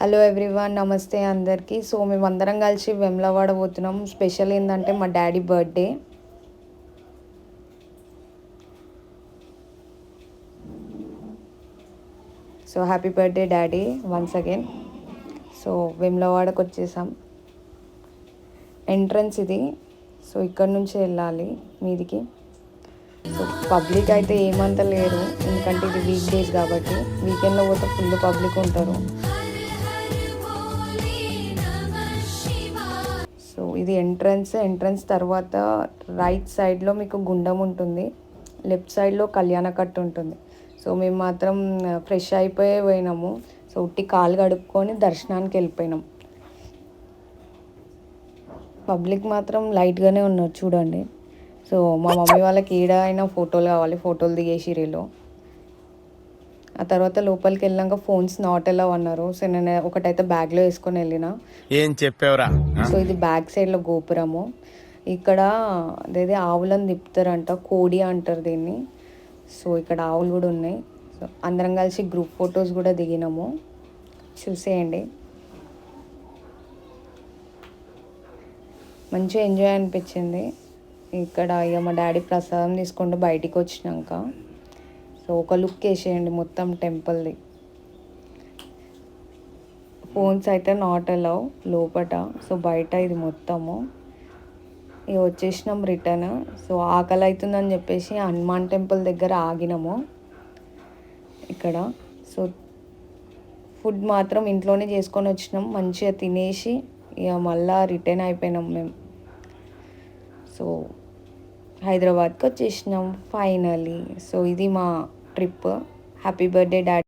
Hello everyone, నమస్తే అందరికీ. So మేమందరం కలిసి వెమ్లవాడ పోతున్నాం. స్పెషల్ ఏంటంటే మా daddy birthday. So happy birthday daddy once again. So వెమ్లవాడకు వచ్చేసాం. ఎంట్రన్స్ ఇది. సో ఇక్కడ నుంచి వెళ్ళాలి మీదికి. సో పబ్లిక్ అయితే ఏమంత లేరు, ఎందుకంటే ఇది వీక్ డేస్ కాబట్టి. వీకెండ్లో పోతే ఫుల్ పబ్లిక్ ఉంటారు. సో ఇది ఎంట్రన్స్ తర్వాత రైట్ సైడ్లో మీకు గుండం ఉంటుంది, లెఫ్ట్ సైడ్లో కళ్యాణకట్టు ఉంటుంది. సో మేము మాత్రం ఫ్రెష్ అయిపోయి పోయినాము. సో ఉట్టి కాలు కడుక్కొని దర్శనానికి వెళ్ళిపోయినాం. పబ్లిక్ మాత్రం లైట్గానే ఉన్నారు చూడండి. సో మా మమ్మీ వాళ్ళకి ఈడ అయినా ఫోటోలు కావాలి, ఫోటోలు దిగేసిరిలో. ఆ తర్వాత లోపలికి వెళ్ళాక ఫోన్స్ నాట్ ఎలా అన్నారు. సో నేను ఒకటైతే బ్యాగ్లో వేసుకొని వెళ్ళిన. ఏం చెప్పావురా? సో ఇది బ్యాక్ సైడ్లో గోపురము. ఇక్కడ అదేది ఆవులను తిప్పుతారంట, కోడి అంటారు దీన్ని. సో ఇక్కడ ఆవులు కూడా ఉన్నాయి. సో అందరం కలిసి గ్రూప్ ఫొటోస్ కూడా దిగినాము, చూసేయండి. మంచిగా ఎంజాయ్ అనిపించింది. ఇక్కడ ఇక మా డాడీ ప్రసాదం తీసుకుంటూ బయటికి వచ్చినాక సో ఒక లుక్ వేసేయండి మొత్తం టెంపుల్ది. ఫోన్స్ అయితే నాట్ అలౌ లోపట. సో బయట ఇది మొత్తము. ఇక వచ్చేసినాం రిటర్న్. సో ఆకలి అవుతుందని చెప్పేసి హనుమాన్ టెంపుల్ దగ్గర ఆగినాము ఇక్కడ. సో ఫుడ్ మాత్రం ఇంట్లోనే చేసుకొని వచ్చినాం, మంచిగా తినేసి ఇక మళ్ళీ రిటర్న్ అయిపోయినాం మేము. సో హైదరాబాద్కి వచ్చేసినాం ఫైనలీ. సో ఇది మా ట్రిప్. Happy birthday daddy.